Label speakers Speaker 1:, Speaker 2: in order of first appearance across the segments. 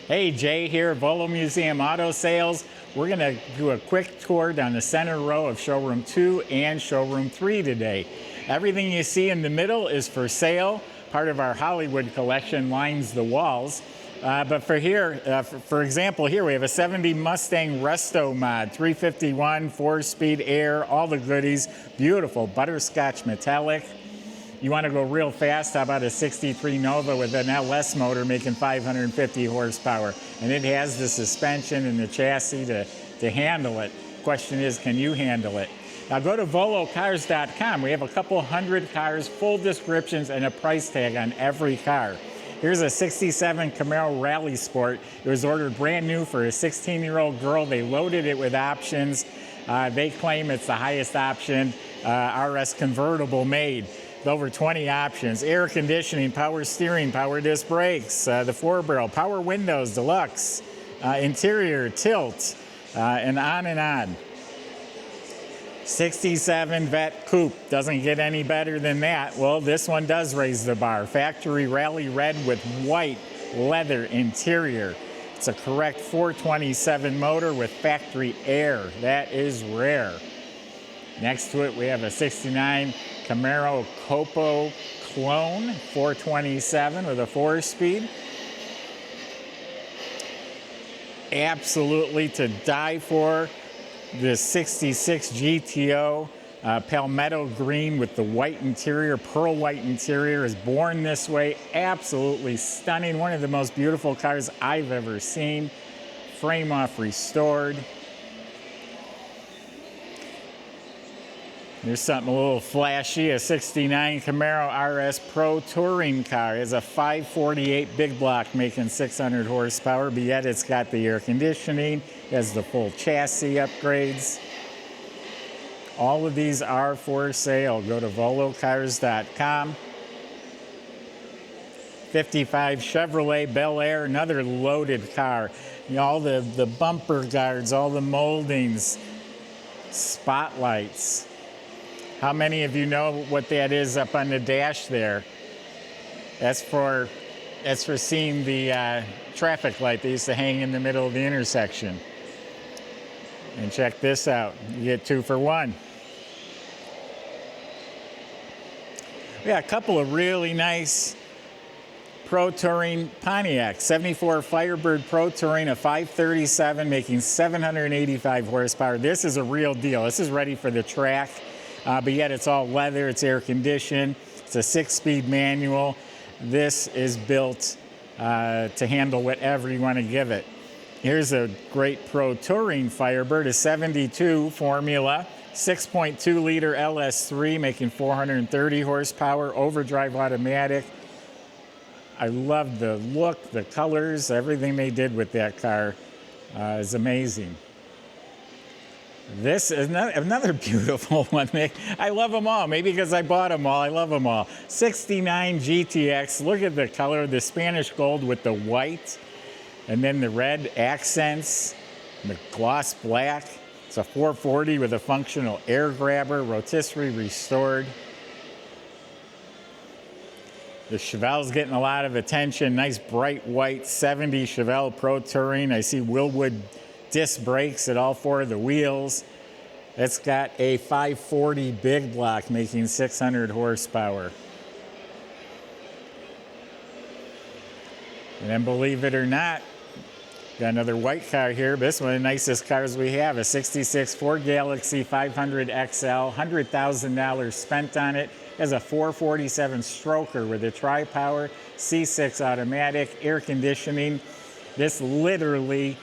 Speaker 1: Hey, Jay here, Volo Museum Auto Sales. We're going to do a quick tour down the center row of Showroom 2 and Showroom 3 today. Everything you see in the middle is for sale. Part of our Hollywood collection lines the walls. But for here, for example, here we have a 70 Mustang Restomod, 351, 4-speed air, all the goodies. Beautiful, butterscotch metallic. You want to go real fast, how about a 63 Nova with an LS motor making 550 horsepower? And it has the suspension and the chassis to handle it. Question is, can you handle it? Now go to volocars.com. We have a couple hundred cars, full descriptions, and a price tag on every car. Here's a 67 Camaro Rally Sport. It was ordered brand new for a 16-year-old girl. They loaded it with options. They claim it's the highest option RS convertible made. Over 20 options: air conditioning, power steering, power disc brakes, the 4-barrel, power windows, deluxe, interior, tilt, and on and on. 67 Vet Coupe, doesn't get any better than that. Well, this one does raise the bar. Factory Rally Red with white leather interior. It's a correct 427 motor with factory air. That is rare. Next to it, we have a 69 Camaro Copo Clone 427 with a 4-speed. Absolutely to die for. The 66 GTO Palmetto green with the white interior, pearl white interior, is born this way. Absolutely stunning. One of the most beautiful cars I've ever seen. Frame off restored. Here's something a little flashy, a 69 Camaro RS Pro touring car. It's a 548 big block making 600 horsepower, but yet it's got the air conditioning, has the full chassis upgrades. All of these are for sale. Go to volocars.com. 55 Chevrolet Bel Air, another loaded car. You know, all the bumper guards, all the moldings, spotlights. How many of you know what that is up on the dash there? That's for seeing the traffic light that used to hang in the middle of the intersection. And check this out, you get 2 for 1. We got a couple of really nice Pro Touring Pontiacs. 74 Firebird Pro Touring, a 537 making 785 horsepower. This is a real deal. This is ready for the track. But yet it's all leather, it's air conditioned, it's a 6-speed manual. This is built to handle whatever you want to give it. Here's a great Pro Touring Firebird, a 72 Formula, 6.2 liter LS3 making 430 horsepower, overdrive automatic. I love the look, the colors, everything they did with that car is amazing. This is another beautiful one. I love them all. Maybe because I bought them all. I love them all. 69 GTX. Look at the color, the Spanish gold with the white, and then the red accents, the gloss black. It's a 440 with a functional air grabber, rotisserie restored. The Chevelle's getting a lot of attention. Nice bright white 70 Chevelle Pro Touring. I see Willwood disc brakes at all 4 of the wheels. It's got a 540 big block making 600 horsepower. And then, believe it or not, got another white car here. This one of the nicest cars we have, a 66 Ford Galaxy 500 XL, $100,000 spent on it. It has a 447 stroker with a tri-power, C6 automatic, air conditioning. This literally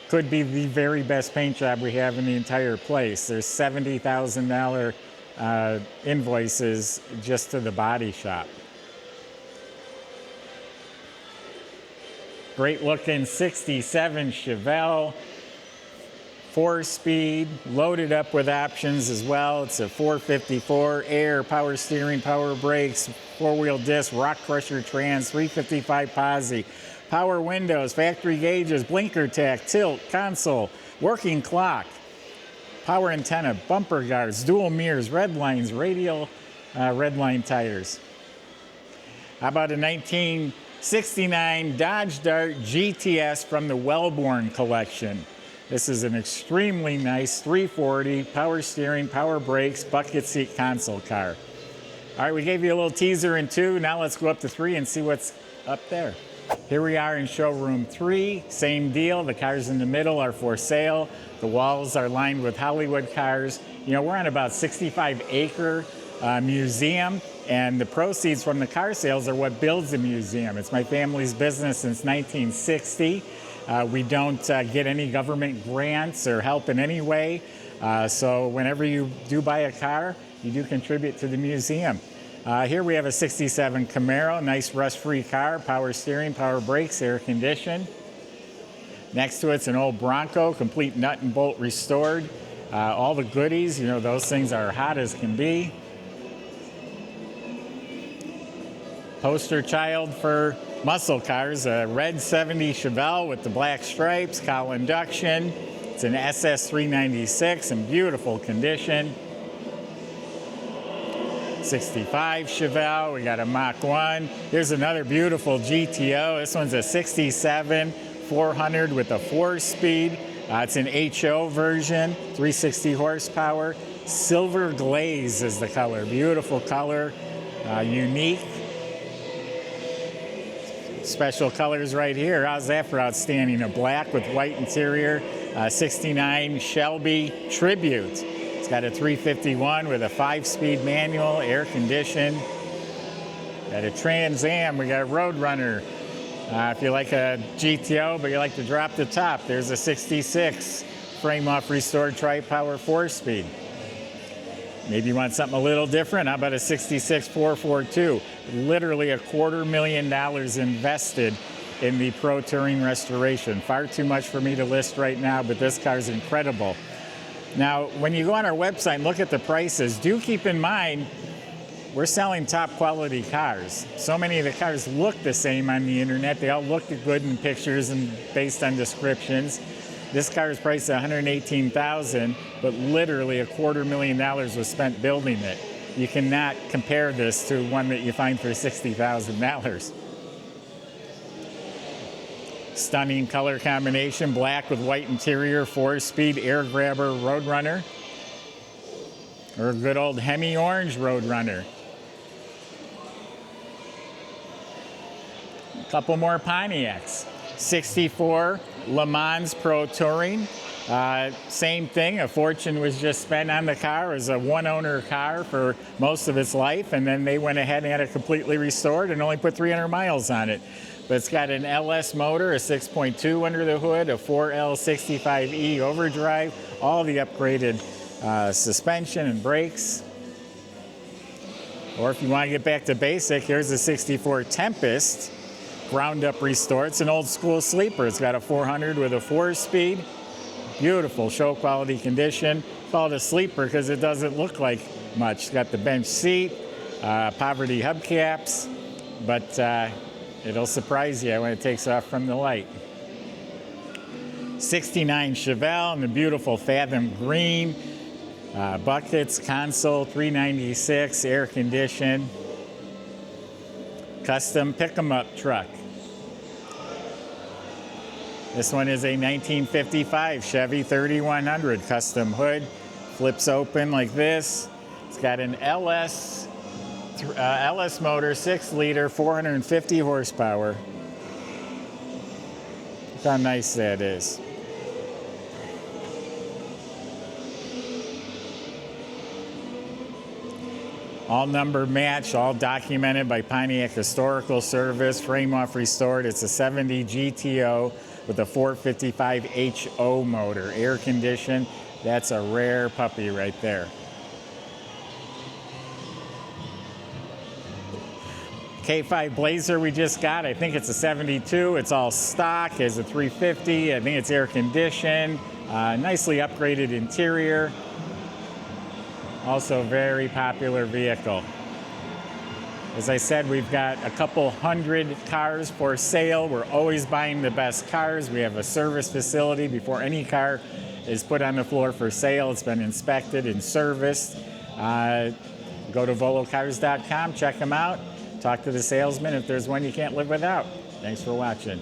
Speaker 1: could be the very best paint job we have in the entire place. There's $70,000 invoices just to the body shop. Great looking 67 Chevelle, 4-speed, loaded up with options as well. It's a 454 air, power steering, power brakes, 4-wheel disc, rock crusher trans, 355 posi. Power windows, factory gauges, blinker tach, tilt, console, working clock, power antenna, bumper guards, dual mirrors, red lines, radial red line tires. How about a '69 Dodge Dart GTS from the Wellborn collection. This is an extremely nice 340 power steering, power brakes, bucket seat console car. All right, we gave you a little teaser in 2. Now let's go up to 3 and see what's up there. Here we are in showroom 3. Same deal. The cars in the middle are for sale. The walls are lined with Hollywood cars. You know, we're on about 65-acre museum, and the proceeds from the car sales are what builds the museum. It's my family's business since 1960. We don't get any government grants or help in any way. So whenever you do buy a car, you do contribute to the museum. Here we have a '67 Camaro, nice rust-free car, power steering, power brakes, air conditioned. Next to it's an old Bronco, complete nut and bolt restored. All the goodies, you know, those things are hot as can be. Poster child for muscle cars, a red '70 Chevelle with the black stripes, cowl induction. It's an SS 396 in beautiful condition. '65 Chevelle, we got a Mach 1. Here's another beautiful GTO. This one's a '67 400 with a 4-speed. It's an HO version, 360 horsepower. Silver glaze is the color, beautiful color, unique. Special colors right here. How's that for outstanding? A black with white interior, '69 Shelby Tribute. It's got a 351 with a 5-speed manual, air conditioned. Got a Trans Am. We got a Roadrunner. If you like a GTO, but you like to drop the top, there's a '66 frame-off restored tri-power 4-speed. Maybe you want something a little different. How about a '66 442? Literally $250,000 invested in the Pro Touring restoration. Far too much for me to list right now, but this car's incredible. Now, when you go on our website and look at the prices, do keep in mind we're selling top quality cars. So many of the cars look the same on the internet. They all look good in pictures and based on descriptions. This car is priced at $118,000, but literally $250,000 was spent building it. You cannot compare this to one that you find for $60,000. Stunning color combination, black with white interior, 4-speed air grabber Roadrunner. Or a good old Hemi orange Roadrunner. A couple more Pontiacs. '64 Le Mans Pro Touring. Same thing, a fortune was just spent on the car. It was a one-owner car for most of its life, and then they went ahead and had it completely restored and only put 300 miles on it. But it's got an LS motor, a 6.2 under the hood, a 4L65E overdrive, all the upgraded suspension and brakes. Or if you want to get back to basic, here's a '64 Tempest, ground up restored. It's an old school sleeper. It's got a 400 with a 4-speed. Beautiful show quality condition. Call it a sleeper because it doesn't look like much. It's got the bench seat, poverty hubcaps, but it'll surprise you when it takes off from the light. '69 Chevelle in the beautiful Fathom green. Buckets, console, 396, air conditioned. Custom pick-em-up truck. This one is a 1955 Chevy 3100 custom hood. Flips open like this. It's got an LS motor, 6-liter, 450 horsepower. Look how nice that is. All number match, all documented by Pontiac Historical Service, frame off restored. It's a '70 GTO with a 455 HO motor, air conditioned. That's a rare puppy right there. K5 Blazer we just got, I think it's a '72. It's all stock, has a 350. I think it's air conditioned, nicely upgraded interior. Also a very popular vehicle. As I said, we've got a couple hundred cars for sale. We're always buying the best cars. We have a service facility before any car is put on the floor for sale. It's been inspected and serviced. Go to volocars.com, check them out. Talk to the salesman if there's one you can't live without. Thanks for watching.